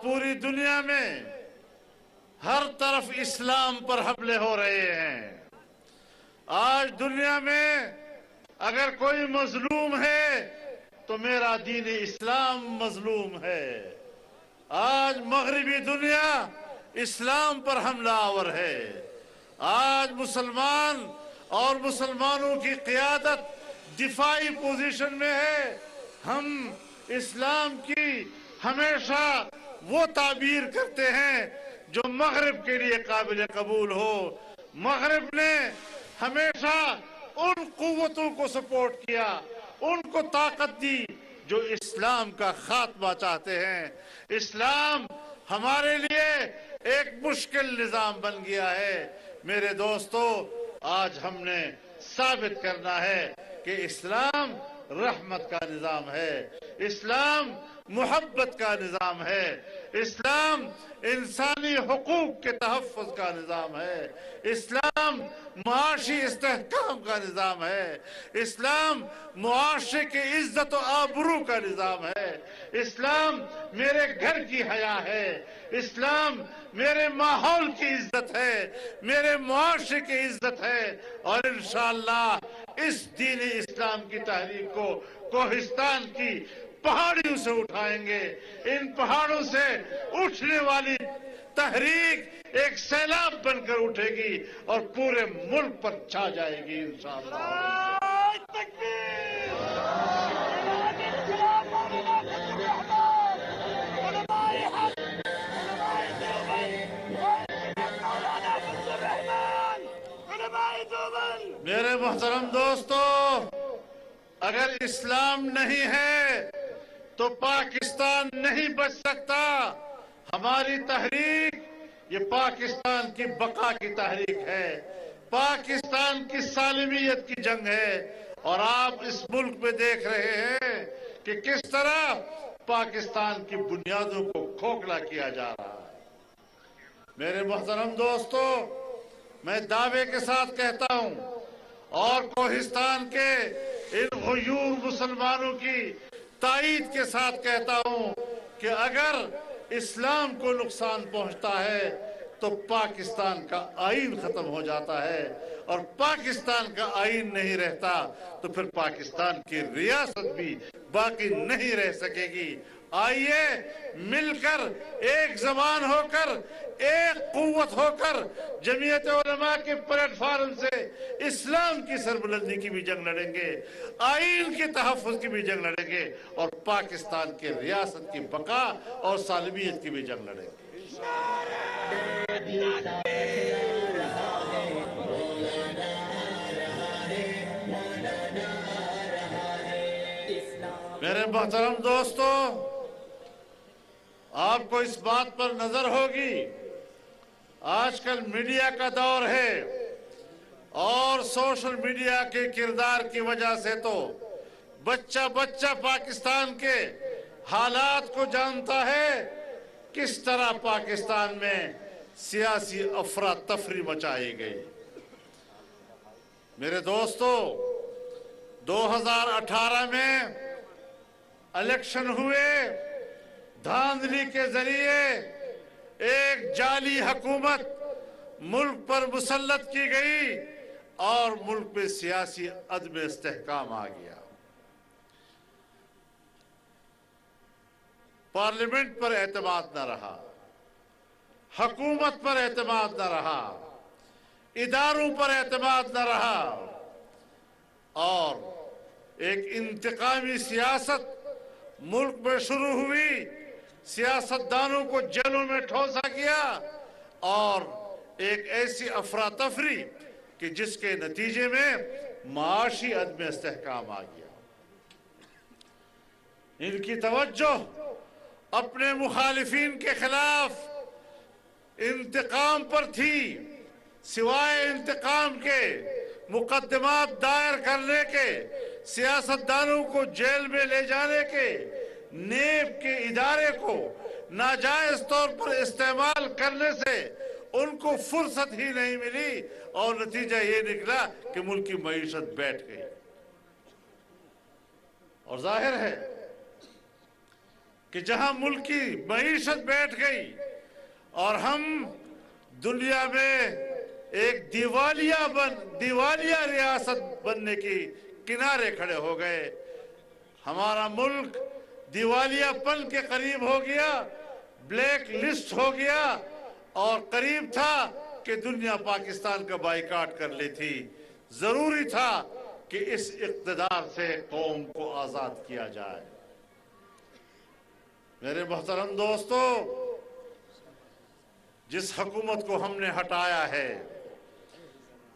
پوری دنیا میں ہر طرف اسلام پر حملے ہو رہے ہیں۔ آج دنیا میں اگر کوئی مظلوم ہے تو میرا دین اسلام مظلوم ہے۔ آج مغربی دنیا اسلام پر حملہ آور ہے۔ آج مسلمان اور مسلمانوں کی قیادت دفاعی پوزیشن میں ہے۔ ہم اسلام کی ہمیشہ وہ تعبیر کرتے ہیں جو مغرب کے لیے قابل قبول ہو۔ مغرب نے ہمیشہ ان قوتوں کو سپورٹ کیا، ان کو طاقت دی جو اسلام کا خاتمہ چاہتے ہیں۔ اسلام ہمارے لیے ایک مشکل نظام بن گیا ہے۔ میرے دوستو، آج ہم نے ثابت کرنا ہے کہ اسلام رحمت کا نظام ہے، اسلام محبت کا نظام ہے، اسلام انسانی حقوق کے تحفظ کا نظام ہے، اسلام معاشی استحکام کا نظام ہے، اسلام معاشرے کی عزت و آبرو کا نظام ہے، اسلام میرے گھر کی حیا ہے، اسلام میرے ماحول کی عزت ہے، میرے معاشرے کی عزت ہے، اور انشاءاللہ اس دین اسلام کی تحریک کو کوہستان کی پہاڑیوں سے اٹھائیں گے۔ ان پہاڑوں سے اٹھنے والی تحریک ایک سیلاب بن کر اٹھے گی اور پورے ملک پر چھا جائے گی انشاءاللہ۔ میرے محترم دوستو، اگر اسلام نہیں ہے تو پاکستان نہیں بچ سکتا۔ ہماری تحریک یہ پاکستان کی بقا کی تحریک ہے، پاکستان کی سالمیت کی جنگ ہے، اور آپ اس ملک میں دیکھ رہے ہیں کہ کس طرح پاکستان کی بنیادوں کو کھوکھلا کیا جا رہا ہے۔ میرے محترم دوستو، میں دعوے کے ساتھ کہتا ہوں اور کوہستان کے ان غیور مسلمانوں کی تائید کے ساتھ کہتا ہوں کہ اگر اسلام کو نقصان پہنچتا ہے تو پاکستان کا آئین ختم ہو جاتا ہے، اور پاکستان کا آئین نہیں رہتا تو پھر پاکستان کی ریاست بھی باقی نہیں رہ سکے گی۔ آئیے مل کر ایک زبان ہو کر، ایک قوت ہو کر جمعیت علماء کے پلیٹ فارم سے اسلام کی سربلندی کی بھی جنگ لڑیں گے، آئین کے تحفظ کی بھی جنگ لڑیں گے، اور پاکستان کے ریاست کی بقا اور سالمیت کی بھی جنگ لڑیں گے۔ میرے محترم دوستو، آپ کو اس بات پر نظر ہوگی آج کل میڈیا کا دور ہے، اور سوشل میڈیا کے کردار کی وجہ سے تو بچہ بچہ پاکستان کے حالات کو جانتا ہے، کس طرح پاکستان میں سیاسی افراتفری مچائی گئی۔ میرے دوستو، 2018 میں الیکشن ہوئے، دھاندلی کے ذریعے ایک جعلی حکومت ملک پر مسلط کی گئی اور ملک میں سیاسی عدم استحکام آ گیا۔ پارلیمنٹ پر اعتماد نہ رہا، حکومت پر اعتماد نہ رہا، اداروں پر اعتماد نہ رہا، اور ایک انتقامی سیاست ملک میں شروع ہوئی، سیاستدانوں کو جیلوں میں ٹھونسا گیا، اور ایک ایسی افراتفری کہ جس کے نتیجے میں معاشی عدم استحکام آ گیا۔ ان کی توجہ اپنے مخالفین کے خلاف انتقام پر تھی، سوائے انتقام کے، مقدمات دائر کرنے کے، سیاستدانوں کو جیل میں لے جانے کے، نیب کے ادارے کو ناجائز طور پر استعمال کرنے سے ان کو فرصت ہی نہیں ملی، اور نتیجہ یہ نکلا کہ ملک کی معیشت بیٹھ گئی۔ اور ظاہر ہے کہ جہاں ملک کی معیشت بیٹھ گئی اور ہم دنیا میں ایک دیوالیہ ریاست بننے کی کنارے کھڑے ہو گئے. ہمارا ملک دیوالیہ پن کے قریب ہو گیا, بلیک لسٹ ہو گیا, اور قریب تھا کہ دنیا پاکستان کا بائیکاٹ کر لی تھی. ضروری تھا کہ اس اقتدار سے قوم کو آزاد کیا جائے. میرے محترم دوستو, جس حکومت کو ہم نے ہٹایا ہے,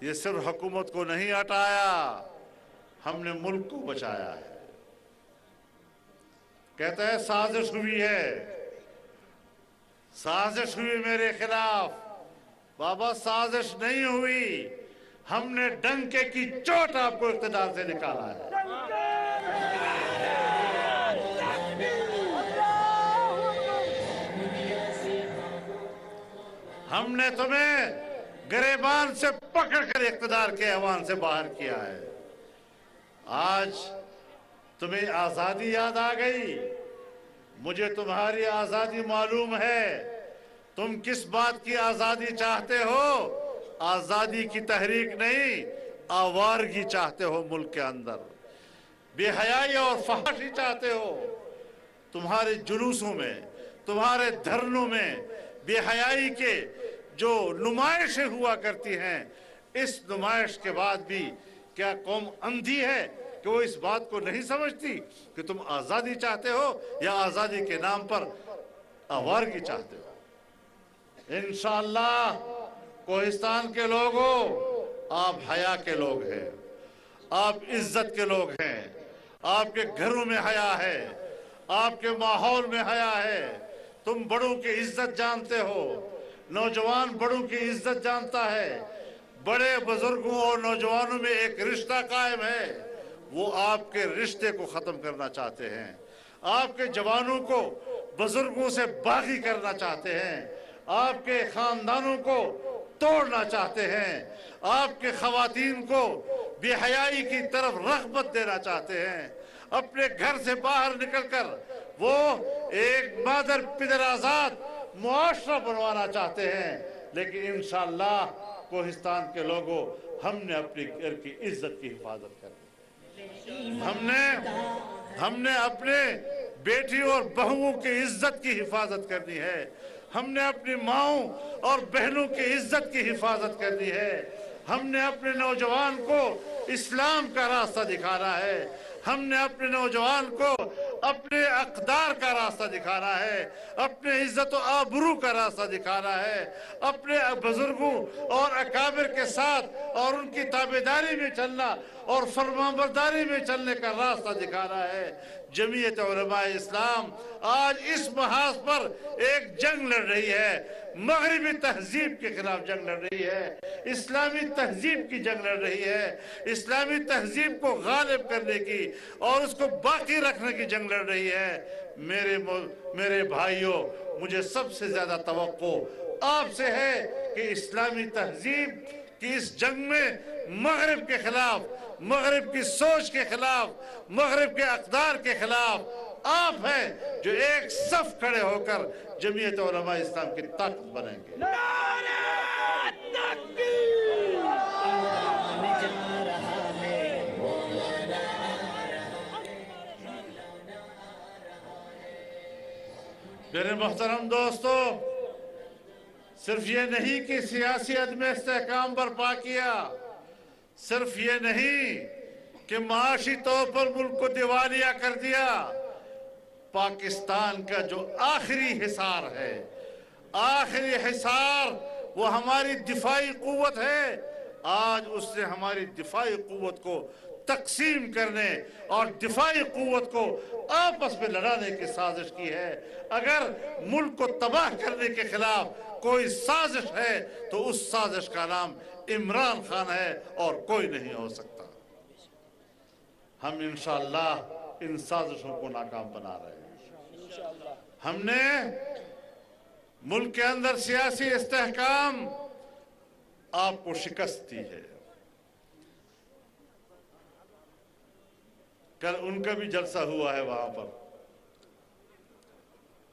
یہ صرف حکومت کو نہیں ہٹایا, ہم نے ملک کو بچایا ہے. کہتا ہے سازش ہوئی ہے, سازش ہوئی میرے خلاف. بابا سازش نہیں ہوئی, ہم نے ڈنکے کی چوٹ آپ کو اقتدار سے نکالا ہے. ہم نے تمہیں گریبان سے پکڑ کر اقتدار کے ایوان سے باہر کیا ہے. آج تمہیں آزادی یاد آ گئی. مجھے تمہاری آزادی معلوم ہے. تم کس بات کی آزادی چاہتے ہو؟ آزادی کی تحریک نہیں, آوارگی چاہتے ہو ملک کے اندر. بے حیائی اور فحاشی چاہتے ہو. تمہارے جلوسوں میں, تمہارے دھرنوں میں بے حیائی کے جو نمائشیں ہوا کرتی ہیں, اس نمائش کے بعد بھی کیا قوم اندھی ہے کہ وہ اس بات کو نہیں سمجھتی کہ تم آزادی چاہتے ہو یا آزادی کے نام پر آوارگی چاہتے ہو؟ انشاءاللہ کوہستان کے لوگوں, آپ حیا کے لوگ ہیں, آپ عزت کے لوگ ہیں. آپ کے گھروں میں حیا ہے, آپ کے ماحول میں حیا ہے. تم بڑوں کی عزت جانتے ہو, نوجوان بڑوں کی عزت جانتا ہے. بڑے بزرگوں اور نوجوانوں میں ایک رشتہ قائم ہے. وہ آپ کے رشتے کو ختم کرنا چاہتے ہیں. آپ کے جوانوں کو بزرگوں سے باغی کرنا چاہتے ہیں. آپ کے خاندانوں کو توڑنا چاہتے ہیں. آپ کے خواتین کو بے حیائی کی طرف رغبت دینا چاہتے ہیں. اپنے گھر سے باہر نکل کر وہ ایک مادر پدر آزاد معاشرہ بنوانا چاہتے ہیں. لیکن انشاءاللہ کوہستان کے لوگوں, ہم نے اپنی گھر کی عزت کی حفاظت کرنی. ہم نے اپنے بیٹی اور بہوؤں کی عزت کی حفاظت کرنی ہے. ہم نے اپنی ماؤں اور بہنوں کی عزت کی حفاظت کرنی ہے. ہم نے اپنے نوجوان کو اسلام کا راستہ دکھانا ہے. ہم نے اپنے نوجوان کو اپنے اقدار کا راستہ دکھانا ہے, اپنے عزت و آبرو کا راستہ دکھانا ہے, اپنے بزرگوں اور اکابر کے ساتھ اور ان کی تابعداری میں چلنا اور فرمانبرداری میں چلنے کا راستہ دکھانا ہے. جمعیت علماء اسلام آج اس محاذ پر ایک جنگ لڑ رہی ہے. مغربی تہذیب کے خلاف جنگ لڑ رہی ہے, اسلامی تہذیب کی جنگ لڑ رہی ہے, اسلامی تہذیب کو غالب کرنے کی اور اس کو باقی رکھنے کی جنگ لڑ رہی ہے. میرے بھائیوں, مجھے سب سے زیادہ توقع آپ سے ہے کہ اسلامی تہذیب کی اس جنگ میں مغرب کے خلاف, مغرب کی سوچ کے خلاف, مغرب کے اقدار کے خلاف آپ ہیں جو ایک صف کھڑے ہو کر جمعیت علماء اسلام کی طاقت بنیں گے. میرے محترم دوستو, صرف یہ نہیں کہ سیاسی عدم استحکام برپا کیا, صرف یہ نہیں کہ معاشی طور پر ملک کو دیوالیہ کر دیا. پاکستان کا جو آخری حصار ہے, آخری حصار وہ ہماری دفاعی قوت ہے. آج اس نے ہماری دفاعی قوت کو تقسیم کرنے اور دفاعی قوت کو آپس میں لڑانے کی سازش کی ہے. اگر ملک کو تباہ کرنے کے خلاف کوئی سازش ہے تو اس سازش کا نام عمران خان ہے اور کوئی نہیں ہو سکتا. ہم انشاءاللہ ان سازشوں کو ناکام بنا رہے ہیں. ہم نے ملک کے اندر سیاسی استحکام آپ کو شکست دی ہے. کل ان کا بھی جلسہ ہوا ہے وہاں پر.